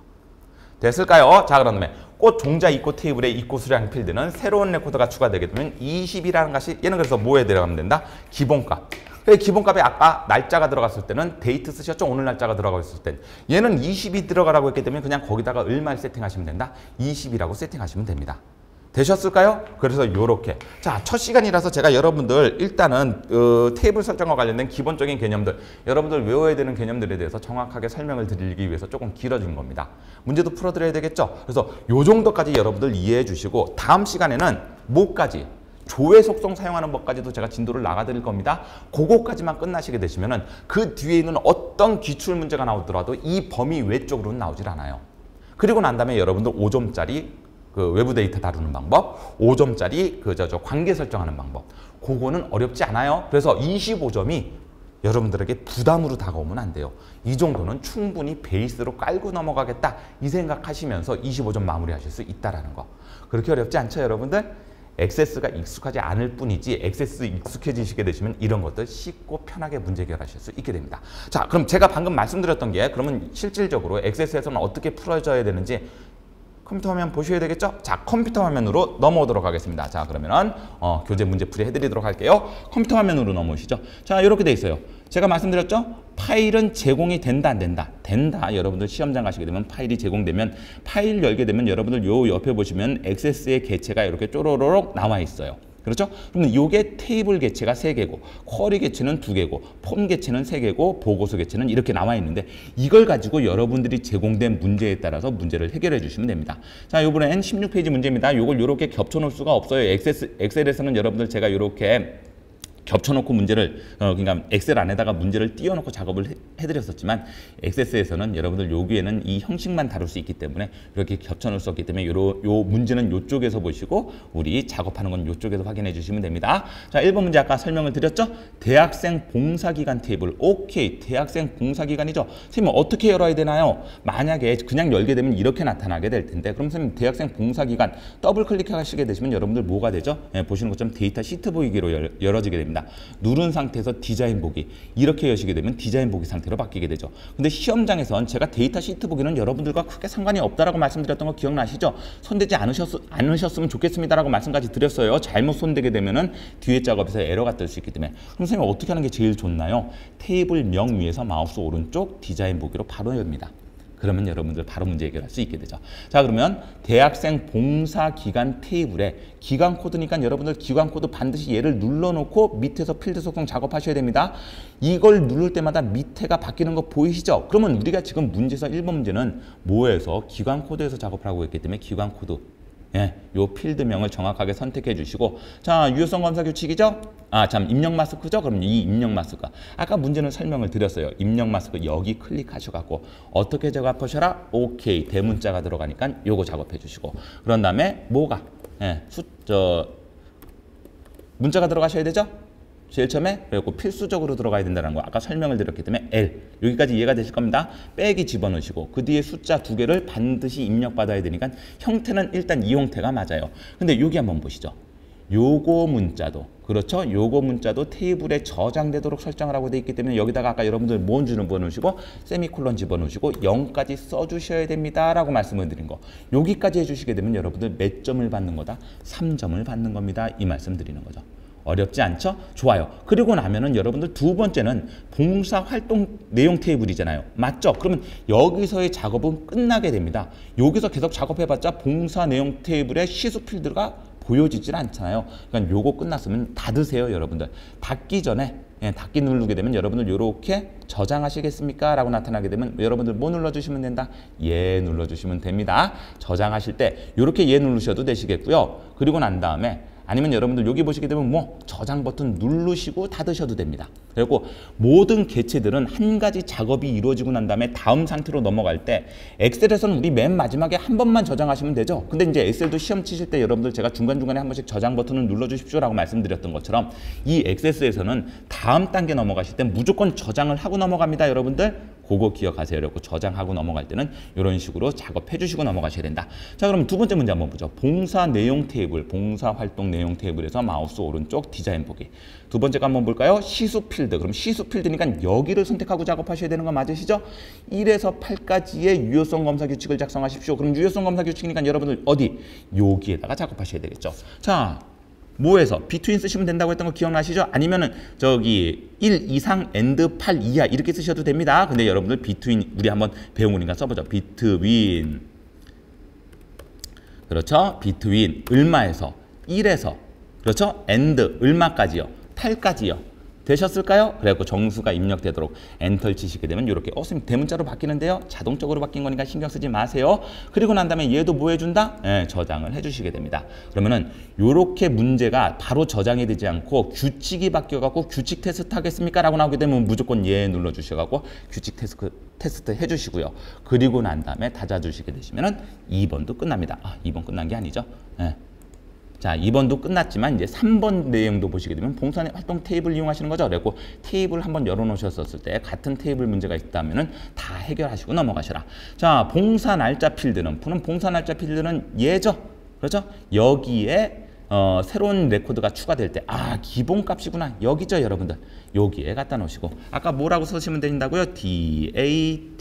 됐을까요? 자, 그러면 꽃 종자 입고 테이블의 입고 수량 필드는 새로운 레코드가 추가되게 되면 20이라는 것이, 얘는 그래서 뭐에 들어가면 된다? 기본값. 기본값에 아까 날짜가 들어갔을 때는 데이트 쓰셨죠? 오늘 날짜가 들어가고 있을 땐. 얘는 20이 들어가라고 했기 때문에 그냥 거기다가 얼마를 세팅하시면 된다? 20이라고 세팅하시면 됩니다. 되셨을까요? 그래서 요렇게. 자, 첫 시간이라서 제가 여러분들 일단은 테이블 설정과 관련된 기본적인 개념들, 여러분들 외워야 되는 개념들에 대해서 정확하게 설명을 드리기 위해서 조금 길어진 겁니다. 문제도 풀어드려야 되겠죠? 그래서 요 정도까지 여러분들 이해해 주시고 다음 시간에는 뭐까지? 조회 속성 사용하는 법까지도 제가 진도를 나가드릴 겁니다. 그거까지만 끝나시게 되시면은 그 뒤에 있는 어떤 기출 문제가 나오더라도 이 범위 외쪽으로는 나오질 않아요. 그리고 난 다음에 여러분들 5점짜리 그 외부 데이터 다루는 방법, 5점짜리 관계 설정하는 방법, 그거는 어렵지 않아요. 그래서 25점이 여러분들에게 부담으로 다가오면 안 돼요. 이 정도는 충분히 베이스로 깔고 넘어가겠다 이 생각하시면서 25점 마무리하실 수 있다라는 거. 그렇게 어렵지 않죠, 여러분들? 액세스가 익숙하지 않을 뿐이지 액세스 익숙해지시게 되시면 이런 것들 쉽고 편하게 문제 해결하실 수 있게 됩니다. 자, 그럼 제가 방금 말씀드렸던 게 그러면 실질적으로 액세스에서는 어떻게 풀어져야 되는지 컴퓨터 화면 보셔야 되겠죠? 자, 컴퓨터 화면으로 넘어오도록 하겠습니다. 자, 그러면은 교재 문제풀이 해드리도록 할게요. 컴퓨터 화면으로 넘어오시죠. 자, 이렇게 돼 있어요. 제가 말씀드렸죠? 파일은 제공이 된다, 안 된다? 된다. 여러분들 시험장 가시게 되면 파일이 제공되면 파일 열게 되면 여러분들 요 옆에 보시면 액세스의 개체가 이렇게 쪼로로록 나와 있어요. 그렇죠? 그러면 이게 테이블 개체가 3개고 쿼리 개체는 2개고 폼 개체는 3개고 보고서 개체는 이렇게 나와 있는데 이걸 가지고 여러분들이 제공된 문제에 따라서 문제를 해결해 주시면 됩니다. 자, 이번엔 16페이지 문제입니다. 이걸 이렇게 겹쳐 놓을 수가 없어요. 엑셀에서는 여러분들 제가 이렇게 겹쳐놓고 문제를 그러니까 엑셀 안에다가 문제를 띄워놓고 작업을 해드렸었지만 액세스에서는 여러분들 여기에는 이 형식만 다룰 수 있기 때문에 이렇게 겹쳐놓을 수 없기 때문에 요 문제는 이쪽에서 보시고 우리 작업하는 건 이쪽에서 확인해 주시면 됩니다. 자, 1번 문제 아까 설명을 드렸죠? 대학생 봉사기간 테이블. 오케이, 대학생 봉사기간이죠. 선생님 어떻게 열어야 되나요? 만약에 그냥 열게 되면 이렇게 나타나게 될 텐데 그럼 선생님 대학생 봉사기간 더블 클릭하시게 되시면 여러분들 뭐가 되죠? 보시는 것처럼 데이터 시트 보이기로 열어지게 됩니다. 누른 상태에서 디자인 보기 이렇게 여시게 되면 디자인 보기 상태로 바뀌게 되죠. 근데 시험장에선 제가 데이터 시트 보기는 여러분들과 크게 상관이 없다라고 말씀드렸던 거 기억나시죠? 손대지 않으셨으면 좋겠습니다라고 말씀까지 드렸어요. 잘못 손대게 되면은 뒤에 작업에서 에러가 뜰 수 있기 때문에. 그럼 선생님 어떻게 하는 게 제일 좋나요? 테이블 명 위에서 마우스 오른쪽 디자인 보기로 바로 엽니다. 그러면 여러분들 바로 문제 해결할 수 있게 되죠. 자, 그러면 대학생 봉사 기간 테이블에 기간 코드니까 여러분들 기간 코드 반드시 얘를 눌러놓고 밑에서 필드 속성 작업하셔야 됩니다. 이걸 누를 때마다 밑에가 바뀌는 거 보이시죠? 그러면 우리가 지금 문제에서 1번 문제는 뭐에서 기간 코드에서 작업을 하고 있기 때문에 기간 코드 예, 요 필드명을 정확하게 선택해 주시고 자, 유효성 검사 규칙이죠? 아, 참 입력 마스크죠? 그럼 이 입력 마스크 아까 문제는 설명을 드렸어요. 입력 마스크 여기 클릭하셔갖고 어떻게 작업하셔라? 오케이, 대문자가 들어가니까 요거 작업해 주시고 그런 다음에 뭐가 예, 문자가 들어가셔야 되죠? 제일 처음에 그리고 필수적으로 들어가야 된다는 거 아까 설명을 드렸기 때문에 L 여기까지 이해가 되실 겁니다. 빼기 집어넣으시고 그 뒤에 숫자 2개를 반드시 입력받아야 되니까 형태는 일단 이 형태가 맞아요. 근데 여기 한번 보시죠. 요거 문자도 그렇죠? 요거 문자도 테이블에 저장되도록 설정을 하고 돼 있기 때문에 여기다가 아까 여러분들 뭔 주는 집어넣으시고 세미콜론 집어넣으시고 0까지 써주셔야 됩니다 라고 말씀을 드린 거 여기까지 해주시게 되면 여러분들 몇 점을 받는 거다? 3점을 받는 겁니다. 이 말씀 드리는 거죠. 어렵지 않죠? 좋아요. 그리고 나면은 여러분들 두 번째는 봉사활동 내용 테이블이잖아요. 맞죠? 그러면 여기서의 작업은 끝나게 됩니다. 여기서 계속 작업해봤자 봉사 내용 테이블의 시수 필드가 보여지질 않잖아요. 그러니까 요거 끝났으면 닫으세요, 여러분들. 닫기 전에 닫기 누르게 되면 여러분들 요렇게 저장하시겠습니까? 라고 나타나게 되면 여러분들 뭐 눌러주시면 된다? 예 눌러주시면 됩니다. 저장하실 때 요렇게 예 누르셔도 되시겠고요. 그리고 난 다음에 아니면 여러분들 여기 보시게 되면 뭐 저장 버튼 누르시고 닫으셔도 됩니다. 그리고 모든 개체들은 한 가지 작업이 이루어지고 난 다음에 다음 상태로 넘어갈 때 엑셀에서는 우리 맨 마지막에 한 번만 저장하시면 되죠. 근데 이제 엑셀도 시험 치실 때 여러분들 제가 중간중간에 한 번씩 저장 버튼을 눌러주십시오 라고 말씀드렸던 것처럼 이 엑셀에서는 다음 단계 넘어가실 때 무조건 저장을 하고 넘어갑니다. 여러분들 그거 기억하세요. 그리고 저장하고 넘어갈 때는 이런 식으로 작업해 주시고 넘어가셔야 된다. 자, 그럼 두 번째 문제 한번 보죠. 봉사 내용 테이블, 봉사 활동 내용 테이블에서 마우스 오른쪽 디자인 보기. 두 번째가 한번 볼까요? 시수 필드. 그럼 시수 필드니까 여기를 선택하고 작업하셔야 되는 거 맞으시죠? 1에서 8까지의 유효성 검사 규칙을 작성하십시오. 그럼 유효성 검사 규칙이니까 여러분들 어디? 여기에다가 작업하셔야 되겠죠. 자, 뭐에서? 비트윈 쓰시면 된다고 했던 거 기억나시죠? 아니면은 저기 1 이상 엔드 8 이하 이렇게 쓰셔도 됩니다. 근데 여러분들 비트윈 우리 한번 배운 거니까 써보죠. 비트윈 그렇죠? 비트윈 얼마에서 1에서 그렇죠? 엔드 얼마까지요? 8까지요. 되셨을까요? 그래갖고 정수가 입력되도록 엔터를 치시게 되면 이렇게 선생님 대문자로 바뀌는데요. 자동적으로 바뀐 거니까 신경 쓰지 마세요. 그리고 난 다음에 얘도 뭐 해준다? 네, 저장을 해주시게 됩니다. 그러면은 이렇게 문제가 바로 저장이 되지 않고 규칙이 바뀌어갖고 규칙 테스트 하겠습니까? 라고 나오게 되면 무조건 예 눌러주셔갖고 규칙 테스트 해주시고요. 그리고 난 다음에 닫아주시게 되시면은 2번도 끝납니다. 아, 2번 끝난 게 아니죠. 네. 자, 2번도 끝났지만 이제 3번 내용도 보시게 되면 봉사활동 테이블 이용하시는 거죠. 그리고 테이블 한번 열어놓으셨을 때 같은 테이블 문제가 있다면은 다 해결하시고 넘어가셔라. 자, 봉사 날짜 필드는 봉사 날짜 필드는 얘죠. 그렇죠? 여기에 새로운 레코드가 추가될 때 기본값이구나. 여기죠, 여러분들. 여기에 갖다 놓으시고 아까 뭐라고 쓰시면 된다고요? DATE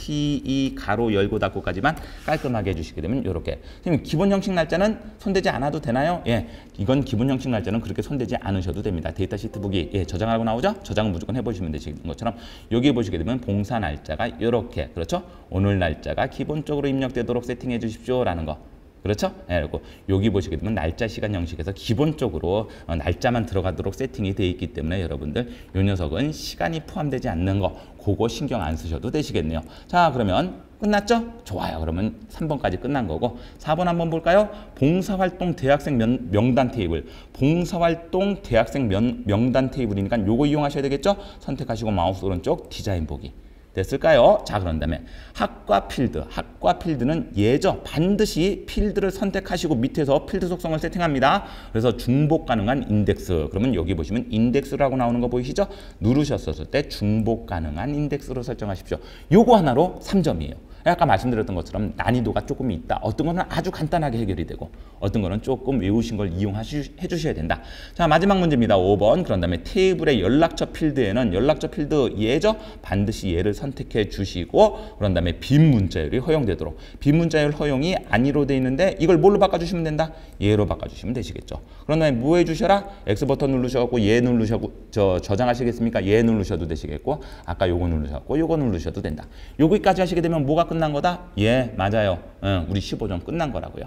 가로 열고 닫고까지만 깔끔하게 해주시게 되면 이렇게. 선생님, 기본 형식 날짜는 손대지 않아도 되나요? 예, 이건 기본 형식 날짜는 그렇게 손대지 않으셔도 됩니다. 데이터 시트 보기 저장하고 나오죠? 저장은 무조건 해보시면 되시는 것처럼 여기 보시게 되면 봉사 날짜가 이렇게 그렇죠? 오늘 날짜가 기본적으로 입력되도록 세팅해 주십시오 라는 거. 그렇죠? 네, 그리고 여기 보시게 되면 날짜 시간 형식에서 기본적으로 날짜만 들어가도록 세팅이 되어 있기 때문에 여러분들 이 녀석은 시간이 포함되지 않는 거 그거 신경 안 쓰셔도 되시겠네요. 자, 그러면 끝났죠? 좋아요. 그러면 3번까지 끝난 거고 4번 한번 볼까요? 봉사활동 대학생 명단 테이블. 봉사활동 대학생 명단 테이블이니까 요거 이용하셔야 되겠죠? 선택하시고 마우스 오른쪽 디자인 보기. 됐을까요? 자, 그런 다음에 학과 필드. 학과 필드는 예죠. 반드시 필드를 선택하시고 밑에서 필드 속성을 세팅합니다. 그래서 중복 가능한 인덱스. 그러면 여기 보시면 인덱스라고 나오는 거 보이시죠? 누르셨을 때 중복 가능한 인덱스로 설정하십시오. 요거 하나로 3점이에요. 아까 말씀드렸던 것처럼 난이도가 조금 있다. 어떤 거는 아주 간단하게 해결이 되고 어떤 거는 조금 외우신 걸 이용해 주셔야 된다. 자, 마지막 문제입니다. 5번. 그런 다음에 테이블의 연락처 필드에는 연락처 필드 예죠? 반드시 얘를 선택해 주시고 그런 다음에 빈 문자열이 허용되도록 빈 문자열 허용이 아니로 돼 있는데 이걸 뭘로 바꿔주시면 된다? 예로 바꿔주시면 되시겠죠. 그런 다음에 뭐 해주셔라? X 버튼 누르셔갖고 예 누르셔고 저장하시겠습니까? 예 누르셔도 되시겠고 아까 요거 누르셔갖고 요거 누르셔도 된다. 여기까지 하시게 되면 뭐가 끝난 거다? 예 맞아요. 우리 15점 끝난 거라고요.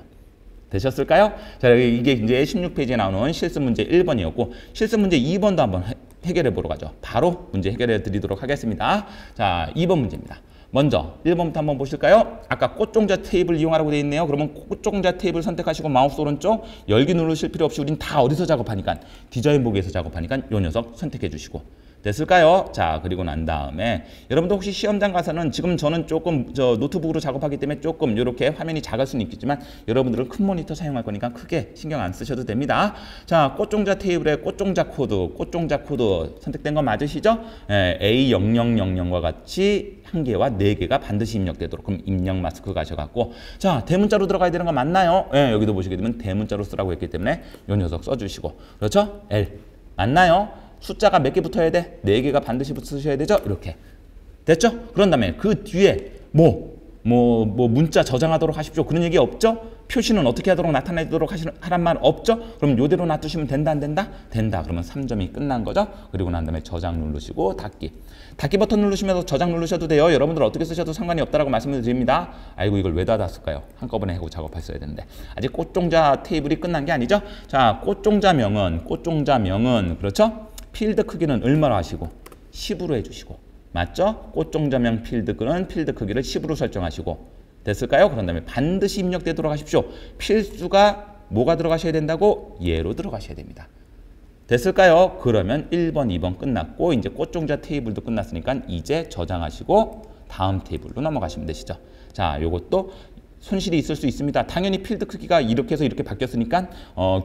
되셨을까요? 자, 이게 이제 16페이지에 나오는 실습 문제 1번이었고 실습 문제 2번도 한번 해결해 보러 가죠. 바로 문제 해결해 드리도록 하겠습니다. 자, 2번 문제입니다. 먼저 1번부터 한번 보실까요? 아까 꽃종자 테이블 이용하라고 되어 있네요. 그러면 꽃종자 테이블 선택하시고 마우스 오른쪽 열기 누르실 필요 없이 우린 다 어디서 작업하니까 디자인 보기에서 작업하니까 요 녀석 선택해 주시고 됐을까요? 자, 그리고 난 다음에 여러분도 혹시 시험장 가서는 지금 저는 조금 노트북으로 작업하기 때문에 조금 이렇게 화면이 작을 수는 있겠지만 여러분들은 큰 모니터 사용할 거니까 크게 신경 안 쓰셔도 됩니다. 자, 꽃종자 테이블에 꽃종자 코드 선택된 거 맞으시죠? A0000과 같이 1개와 4개가 반드시 입력되도록 그럼 입력 마스크 가셔갖고 자, 대문자로 들어가야 되는 거 맞나요? 예, 여기도 보시게 되면 대문자로 쓰라고 했기 때문에 요 녀석 써주시고 그렇죠? L 맞나요? 숫자가 몇 개 붙어야 돼? 4개가 반드시 붙으셔야 되죠? 이렇게. 됐죠? 그런 다음에 그 뒤에 문자 저장하도록 하십시오. 그런 얘기 없죠? 표시는 어떻게 하도록 나타내도록 하란 말 없죠? 그럼 요대로 놔두시면 된다 안 된다? 된다. 그러면 3점이 끝난 거죠? 그리고 난 다음에 저장 누르시고 닫기. 닫기 버튼 누르시면서 저장 누르셔도 돼요. 여러분들 어떻게 쓰셔도 상관이 없다라고 말씀을 드립니다. 아이고 이걸 왜 닫았을까요? 한꺼번에 하고 작업했어야 되는데. 아직 꽃종자 테이블이 끝난 게 아니죠? 자, 꽃종자명은 그렇죠? 필드 크기는 얼마로 하시고 10으로 해주시고 맞죠? 꽃종자명 필드는 필드 크기를 10으로 설정하시고 됐을까요? 그런 다음에 반드시 입력되도록 하십시오. 필수가 뭐가 들어가셔야 된다고? 예로 들어가셔야 됩니다. 됐을까요? 그러면 1번, 2번 끝났고 이제 꽃종자 테이블도 끝났으니까 이제 저장하시고 다음 테이블로 넘어가시면 되시죠. 자, 요것도 손실이 있을 수 있습니다. 당연히 필드 크기가 이렇게 해서 이렇게 바뀌었으니까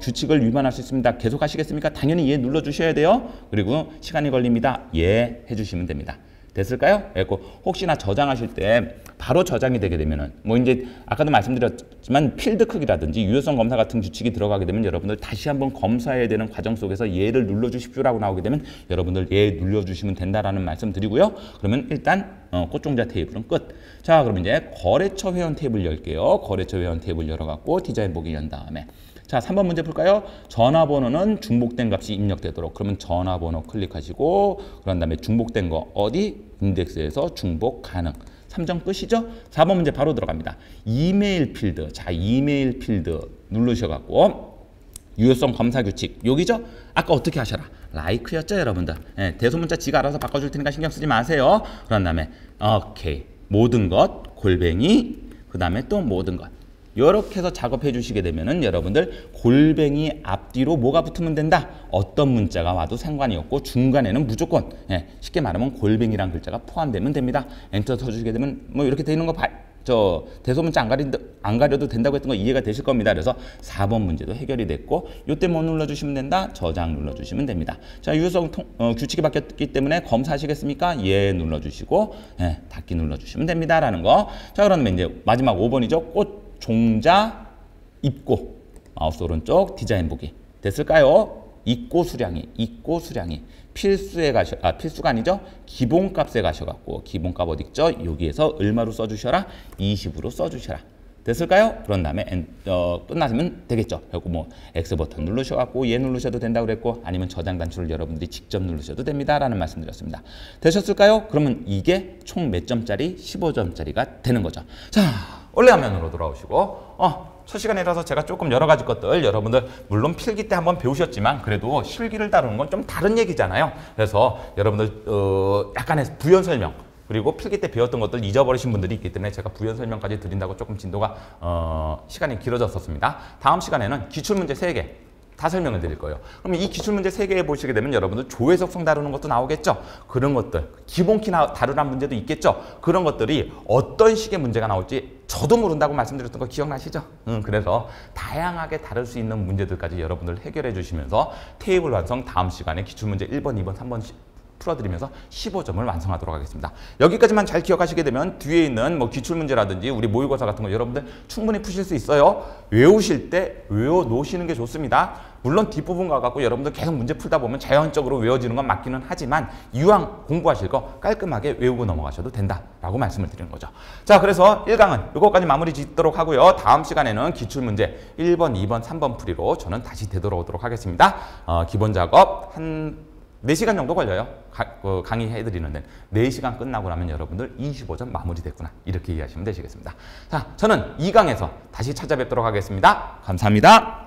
규칙을 위반할 수 있습니다. 계속 하시겠습니까? 당연히 예 눌러주셔야 돼요. 그리고 시간이 걸립니다. 예 해주시면 됩니다. 됐을까요? 그리고 혹시나 저장하실 때 바로 저장이 되게 되면은 뭐 이제 아까도 말씀드렸지만 필드 크기라든지 유효성 검사 같은 규칙이 들어가게 되면 여러분들 다시 한번 검사해야 되는 과정 속에서 예를 눌러주십시오라고 나오게 되면 여러분들 예 눌러주시면 된다라는 말씀 드리고요. 그러면 일단 꽃종자 테이블은 끝. 자, 그럼 이제 거래처 회원 테이블 열게요. 거래처 회원 테이블 열어갖고 디자인 보기 연 다음에 자, 3번 문제 볼까요? 전화번호는 중복된 값이 입력되도록. 그러면 전화번호 클릭하시고 그런 다음에 중복된 거 어디? 인덱스에서 중복 가능. 3점 끝이죠? 4번 문제 바로 들어갑니다. 이메일 필드. 자, 이메일 필드 누르셔갖고 유효성 검사 규칙 여기죠? 아까 어떻게 하셔라? 라이크였죠, 여러분들? 네, 대소문자 지가 알아서 바꿔줄 테니까 신경 쓰지 마세요. 그런 다음에 오케이 모든 것 골뱅이 그 다음에 또 모든 것 이렇게 해서 작업해 주시게 되면은 여러분들 골뱅이 앞뒤로 뭐가 붙으면 된다? 어떤 문자가 와도 상관이 없고 중간에는 무조건 쉽게 말하면 골뱅이란 글자가 포함되면 됩니다. 엔터 쳐주시게 되면 뭐 이렇게 되어 있는 거 대소문자 안 가려도 된다고 했던 거 이해가 되실 겁니다. 그래서 4번 문제도 해결이 됐고 요때 뭐 눌러주시면 된다? 저장 눌러주시면 됩니다. 자, 유효성 규칙이 바뀌었기 때문에 검사하시겠습니까? 예 눌러주시고 닫기 눌러주시면 됩니다. 라는 거. 자, 그러면 이제 마지막 5번이죠. 꽃종자 입고 마우스 오른쪽 디자인 보기 됐을까요? 입고 수량이 필수가 아니죠. 기본값에 가셔갖고 기본값 어디 있죠? 여기에서 얼마로 써주셔라? 20으로 써주셔라. 됐을까요? 그런 다음에 끝나시면 되겠죠. 그리고 뭐 X 버튼 누르셔갖고 예 누르셔도 된다고 그랬고 아니면 저장 단추를 여러분들이 직접 누르셔도 됩니다라는 말씀드렸습니다. 되셨을까요? 그러면 이게 총 몇 점짜리? 15점짜리가 되는 거죠. 자, 원래 화면으로 돌아오시고 첫 시간이라서 제가 조금 여러 가지 것들 여러분들 물론 필기 때 한번 배우셨지만 그래도 실기를 다루는 건 좀 다른 얘기잖아요. 그래서 여러분들 약간의 부연 설명 그리고 필기 때 배웠던 것들 잊어버리신 분들이 있기 때문에 제가 부연 설명까지 드린다고 조금 진도가 시간이 길어졌었습니다. 다음 시간에는 기출문제 3개 다 설명을 드릴 거예요. 그럼 이 기출문제 3개 보시게 되면 여러분들 조회속성 다루는 것도 나오겠죠. 그런 것들 기본키 다루란 문제도 있겠죠. 그런 것들이 어떤 식의 문제가 나올지 저도 모른다고 말씀드렸던 거 기억나시죠? 그래서 다양하게 다룰 수 있는 문제들까지 여러분들 해결해 주시면서 테이블 완성 다음 시간에 기출문제 1번, 2번, 3번 풀어드리면서 15점을 완성하도록 하겠습니다. 여기까지만 잘 기억하시게 되면 뒤에 있는 뭐 기출문제라든지 우리 모의고사 같은 거 여러분들 충분히 푸실 수 있어요. 외우실 때 외워놓으시는 게 좋습니다. 물론 뒷부분 가갖고 여러분들 계속 문제 풀다 보면 자연적으로 외워지는 건 맞기는 하지만 이왕 공부하실 거 깔끔하게 외우고 넘어가셔도 된다라고 말씀을 드리는 거죠. 자, 그래서 1강은 이것까지 마무리 짓도록 하고요. 다음 시간에는 기출문제 1번, 2번, 3번 풀이로 저는 다시 되돌아오도록 하겠습니다. 기본 작업 한 4시간 정도 걸려요. 강의해드리는 데는. 4시간 끝나고 나면 여러분들 25점 마무리됐구나. 이렇게 이해하시면 되시겠습니다. 자, 저는 2강에서 다시 찾아뵙도록 하겠습니다. 감사합니다.